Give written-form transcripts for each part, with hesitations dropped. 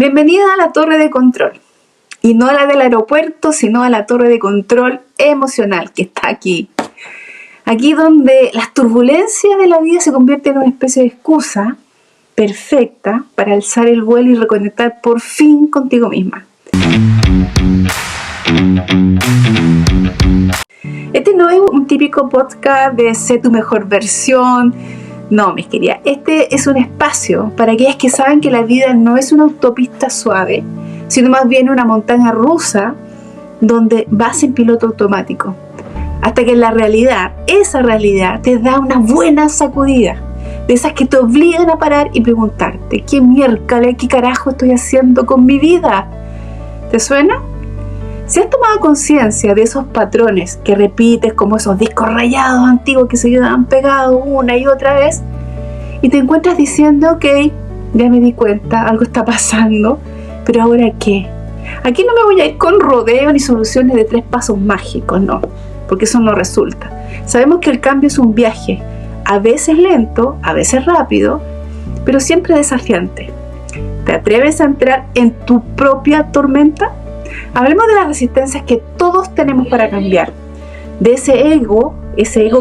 Bienvenida a la torre de control. Y no a la del aeropuerto, sino a la torre de control emocional que está aquí. Aquí donde las turbulencias de la vida se convierten en una especie de excusa perfecta para alzar el vuelo y reconectar por fin contigo misma. Este no es un típico podcast de sé tu mejor versión. No, mis queridas, este es un espacio para aquellas que saben que la vida no es una autopista suave, sino más bien una montaña rusa donde vas en piloto automático. Hasta que la realidad, esa realidad, te da una buena sacudida. De esas que te obligan a parar y preguntarte, ¿qué miércoles, qué carajo estoy haciendo con mi vida? ¿Te suena? Si has tomado conciencia de esos patrones que repites como esos discos rayados antiguos que se quedan pegados una y otra vez, y te encuentras diciendo, ok, ya me di cuenta, algo está pasando, pero ¿ahora qué? Aquí no me voy a ir con rodeo ni soluciones de 3 pasos mágicos, no, porque eso no resulta. Sabemos que el cambio es un viaje, a veces lento, a veces rápido, pero siempre desafiante. ¿Te atreves a entrar en tu propia tormenta? Hablemos de las resistencias que todos tenemos para cambiar. De ese ego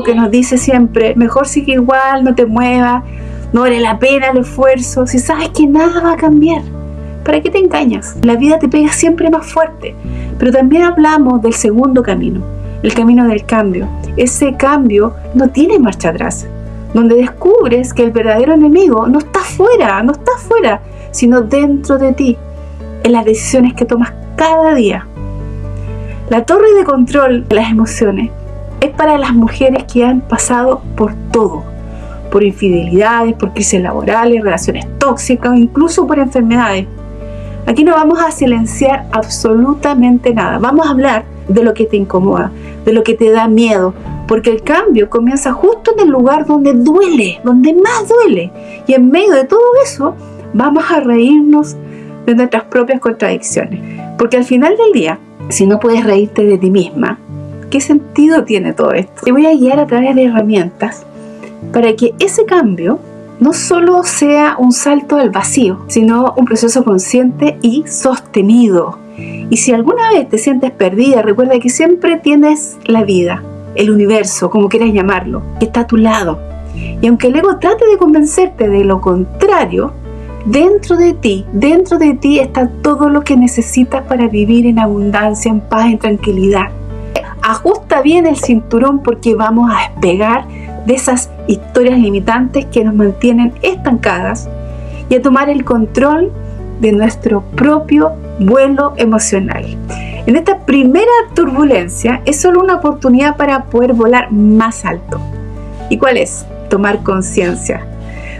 que nos dice siempre, mejor sigue igual, no te muevas, no vale la pena el esfuerzo, si sabes que nada va a cambiar. ¿Para qué te engañas? La vida te pega siempre más fuerte. Pero también hablamos del segundo camino, el camino del cambio. Ese cambio no tiene marcha atrás, donde descubres que el verdadero enemigo no está fuera, sino dentro de ti, en las decisiones que tomas cada día. La torre de control de las emociones es para las mujeres que han pasado por todo, por infidelidades, por crisis laborales, relaciones tóxicas o incluso por enfermedades. Aquí no vamos a silenciar absolutamente nada, vamos a hablar de lo que te incomoda, de lo que te da miedo, porque el cambio comienza justo en el lugar donde duele, donde más duele, y en medio de todo eso vamos a reírnos de nuestras propias contradicciones, porque al final del día, si no puedes reírte de ti misma, ¿qué sentido tiene todo esto? Te voy a guiar a través de herramientas para que ese cambio no solo sea un salto al vacío, sino un proceso consciente y sostenido. Y si alguna vez te sientes perdida, recuerda que siempre tienes la vida, el universo, como quieras llamarlo, que está a tu lado. Y aunque el ego trate de convencerte de lo contrario, dentro de ti está todo lo que necesitas para vivir en abundancia, en paz, en tranquilidad. Ajusta bien el cinturón porque vamos a despegar de esas historias limitantes que nos mantienen estancadas y a tomar el control de nuestro propio vuelo emocional. En esta primera turbulencia es solo una oportunidad para poder volar más alto. ¿Y cuál es? Tomar conciencia.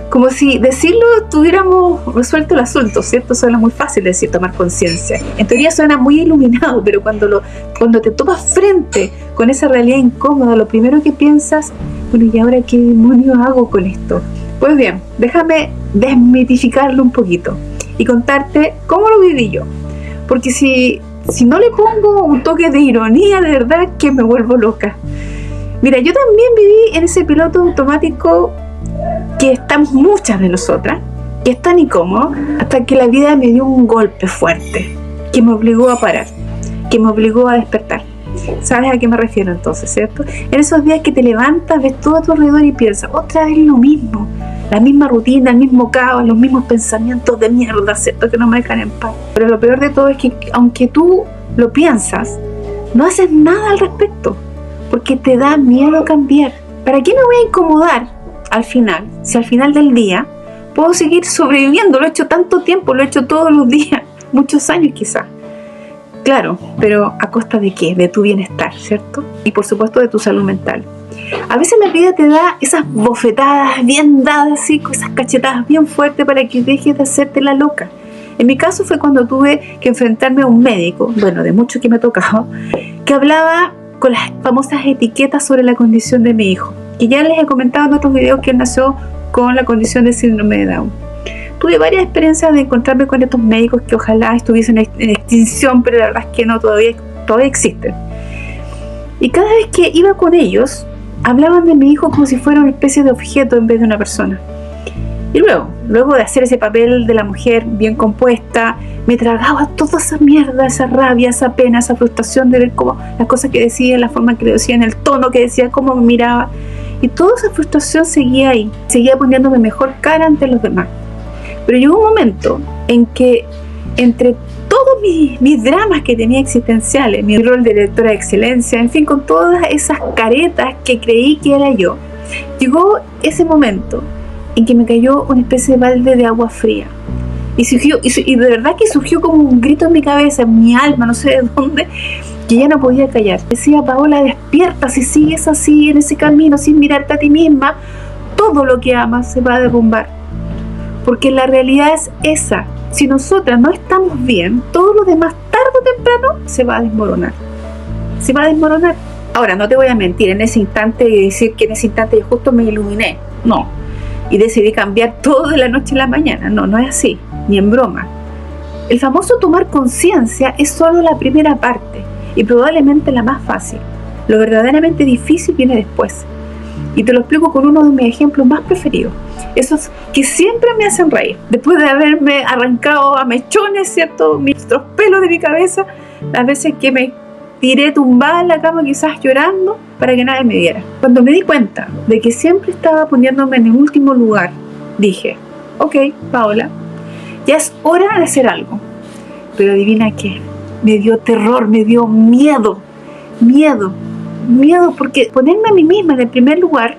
Como si decirlo tuviéramos resuelto el asunto, ¿cierto? Suena muy fácil decir tomar conciencia. En teoría suena muy iluminado, pero cuando te topas frente con esa realidad incómoda, lo primero que piensas, bueno, ¿y ahora qué demonios hago con esto? Pues bien, déjame desmitificarlo un poquito y contarte cómo lo viví yo. Porque si no le pongo un toque de ironía, de verdad que me vuelvo loca. Mira, yo también viví en ese piloto automático que estamos muchas de nosotras, que es tan incómodo, hasta que la vida me dio un golpe fuerte, que me obligó a parar, que me obligó a despertar. ¿Sabes a qué me refiero entonces, cierto? En esos días que te levantas, ves todo a tu alrededor y piensas, otra vez lo mismo, la misma rutina, el mismo caos, los mismos pensamientos de mierda, ¿cierto? Que no me dejan en paz. Pero lo peor de todo es que aunque tú lo piensas, no haces nada al respecto, porque te da miedo cambiar. ¿Para qué me voy a incomodar al final? Si al final del día puedo seguir sobreviviendo, lo he hecho tanto tiempo, lo he hecho todos los días, muchos años quizás. Claro, pero ¿a costa de qué? De tu bienestar, ¿cierto? Y por supuesto de tu salud mental. A veces la vida te da esas bofetadas bien dadas, así, esas cachetadas bien fuertes para que dejes de hacerte la loca. En mi caso fue cuando tuve que enfrentarme a un médico, bueno, de mucho que me ha tocado, que hablaba con las famosas etiquetas sobre la condición de mi hijo. Y ya les he comentado en otros videos que él nació con la condición de síndrome de Down. Tuve varias experiencias de encontrarme con estos médicos que ojalá estuviesen en extinción, pero la verdad es que no, todavía existen. Y cada vez que iba con ellos, hablaban de mi hijo como si fuera una especie de objeto en vez de una persona. Y luego de hacer ese papel de la mujer bien compuesta, me tragaba toda esa mierda, esa rabia, esa pena, esa frustración de ver cómo las cosas que decía, la forma que le decía, en el tono que decía, cómo me miraba. Y toda esa frustración seguía ahí, seguía poniéndome mejor cara ante los demás. Pero llegó un momento en que, entre todos mis dramas que tenía existenciales, mi rol de directora de excelencia, en fin, con todas esas caretas que creí que era yo, llegó ese momento en que me cayó una especie de balde de agua fría. Y de verdad que surgió como un grito en mi cabeza, en mi alma, no sé de dónde, que ya no podía callar. Decía: Paola, despierta, si sigues así en ese camino, sin mirarte a ti misma, todo lo que amas se va a derrumbar. Porque la realidad es esa. Si nosotras no estamos bien, todo lo demás, tarde o temprano, se va a desmoronar. Se va a desmoronar. Ahora, no te voy a mentir, en ese instante, y decir que en ese instante yo justo me iluminé. No. Y decidí cambiar todo de la noche a la mañana. No, no es así, ni en broma. El famoso tomar conciencia es solo la primera parte, y probablemente la más fácil. Lo verdaderamente difícil viene después. Y te lo explico con uno de mis ejemplos más preferidos. Esos que siempre me hacen reír. Después de haberme arrancado a mechones, ¿cierto?, los pelos de mi cabeza, las veces que me tiré tumbada en la cama, quizás llorando, para que nadie me viera. Cuando me di cuenta de que siempre estaba poniéndome en el último lugar, dije: ok, Paola, ya es hora de hacer algo. Pero adivina qué, me dio terror, me dio miedo, porque ponerme a mí misma en el primer lugar,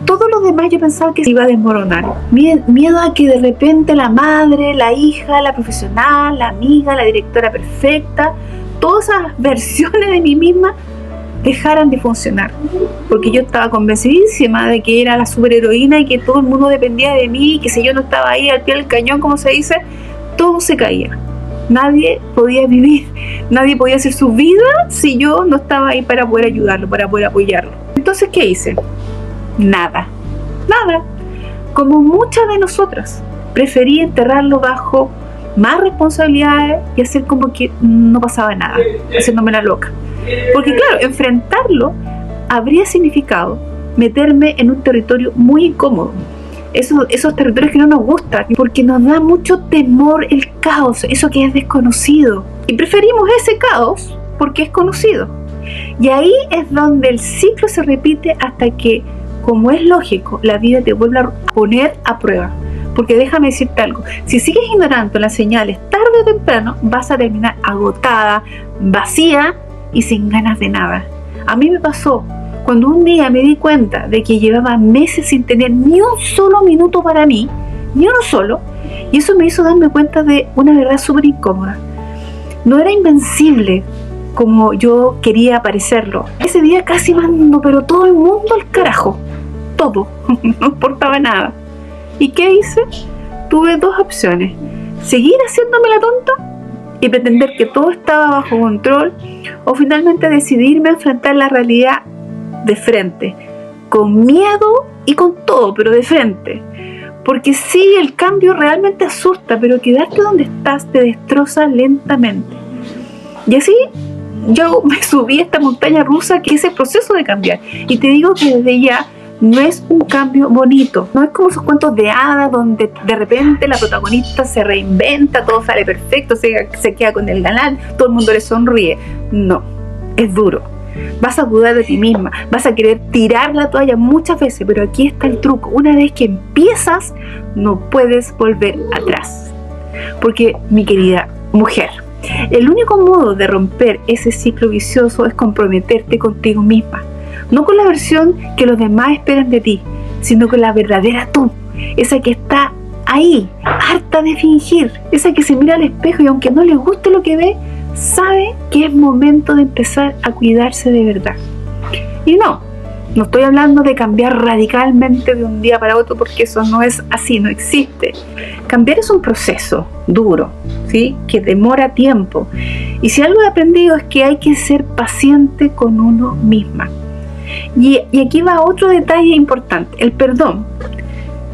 todo lo demás yo pensaba que se iba a desmoronar. Miedo a que de repente la madre, la hija, la profesional, la amiga, la directora perfecta, todas esas versiones de mí misma dejaran de funcionar, porque yo estaba convencidísima de que era la superheroína y que todo el mundo dependía de mí, y que si yo no estaba ahí al pie del cañón, como se dice, todo se caía. Nadie podía vivir, nadie podía hacer su vida si yo no estaba ahí para poder ayudarlo, para poder apoyarlo. Entonces, ¿qué hice? Nada. Como muchas de nosotras, preferí enterrarlo bajo más responsabilidades y hacer como que no pasaba nada, haciéndome la loca. Porque claro, enfrentarlo habría significado meterme en un territorio muy incómodo. Esos territorios que no nos gustan, porque nos da mucho temor el caos, eso que es desconocido. Y preferimos ese caos porque es conocido. Y ahí es donde el ciclo se repite hasta que, como es lógico, la vida te vuelve a poner a prueba. Porque déjame decirte algo, si sigues ignorando las señales, tarde o temprano vas a terminar agotada, vacía y sin ganas de nada. A mí me pasó cuando un día me di cuenta de que llevaba meses sin tener ni un solo minuto para mí, ni uno solo, y eso me hizo darme cuenta de una verdad súper incómoda. No era invencible como yo quería parecerlo. Ese día casi mando, pero todo el mundo al carajo. Todo, no importaba nada. ¿Y qué hice? Tuve dos opciones: seguir haciéndome la tonta y pretender que todo estaba bajo control, o finalmente decidirme a enfrentar la realidad de frente, con miedo y con todo, pero de frente. Porque sí, el cambio realmente asusta, pero quedarte donde estás te destroza lentamente. Y así yo me subí a esta montaña rusa que es el proceso de cambiar. Y te digo que desde ya no es un cambio bonito, no es como esos cuentos de hadas donde de repente la protagonista se reinventa, todo sale perfecto, se queda con el galán, todo el mundo le sonríe. No, es duro. Vas a dudar de ti misma, vas a querer tirar la toalla muchas veces, pero aquí está el truco: una vez que empiezas, no puedes volver atrás. Porque, mi querida mujer, el único modo de romper ese ciclo vicioso es comprometerte contigo misma. No con la versión que los demás esperan de ti, sino con la verdadera tú, esa que está ahí, harta de fingir, esa que se mira al espejo y aunque no le guste lo que ve, sabe que es momento de empezar a cuidarse de verdad. Y no estoy hablando de cambiar radicalmente de un día para otro, porque eso no es así, no existe. Cambiar es un proceso duro, ¿sí?, que demora tiempo. Y si algo he aprendido es que hay que ser paciente con uno misma. Y aquí va otro detalle importante: el perdón.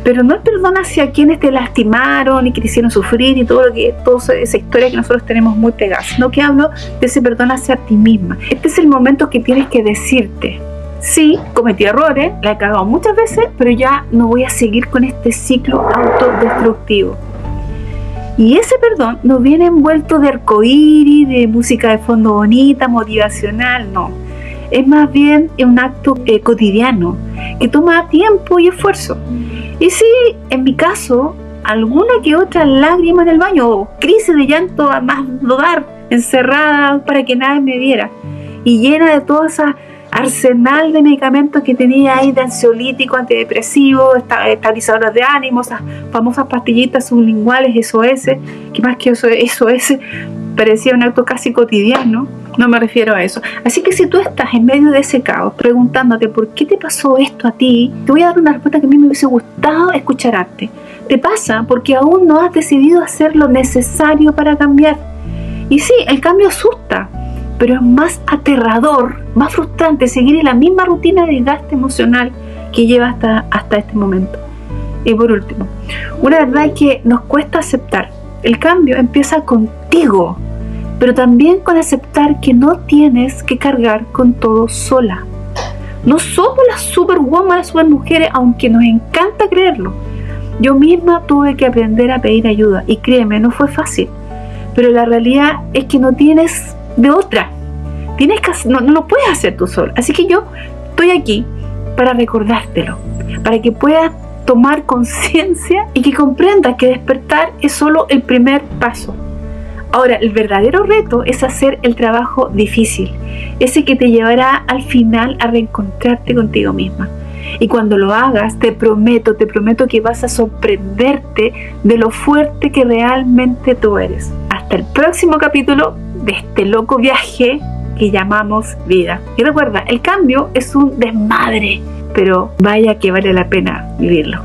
Pero no el perdón hacia quienes te lastimaron y que te hicieron sufrir y toda esa historia que nosotros tenemos muy pegada, sino que hablo de ese perdón hacia ti misma. Este es el momento que tienes que decirte: Sí, cometí errores, la he cagado muchas veces, pero ya no voy a seguir con este ciclo autodestructivo. Y ese perdón no viene envuelto de arcoíris, de música de fondo bonita, motivacional, no. Es más bien un acto cotidiano, que toma tiempo y esfuerzo. Y sí, en mi caso, alguna que otra lágrima en el baño, o crisis de llanto a más no dar, encerrada para que nadie me viera, y llena de todo ese arsenal de medicamentos que tenía ahí, de ansiolítico, antidepresivo, estabilizadores de ánimo, esas famosas pastillitas sublinguales SOS, que más que SOS parecía un acto casi cotidiano. No me refiero a eso. Así que si tú estás en medio de ese caos preguntándote por qué te pasó esto a ti, te voy a dar una respuesta que a mí me hubiese gustado escuchar antes. Te pasa porque aún no has decidido hacer lo necesario para cambiar. Y sí, el cambio asusta, pero es más aterrador, más frustrante seguir en la misma rutina de desgaste emocional que lleva hasta este momento. Y por último, una verdad es que nos cuesta aceptar. El cambio empieza contigo, pero también con aceptar que no tienes que cargar con todo sola. No somos las superwoman, las supermujeres, aunque nos encanta creerlo. Yo misma tuve que aprender a pedir ayuda, y créeme, no fue fácil. Pero la realidad es que no tienes de otra. No lo puedes hacer tú sola. Así que yo estoy aquí para recordártelo, para que puedas tomar conciencia y que comprendas que despertar es solo el primer paso. Ahora, el verdadero reto es hacer el trabajo difícil, ese que te llevará al final a reencontrarte contigo misma. Y cuando lo hagas, te prometo que vas a sorprenderte de lo fuerte que realmente tú eres. Hasta el próximo capítulo de este loco viaje que llamamos vida. Y recuerda, el cambio es un desmadre, pero vaya que vale la pena vivirlo.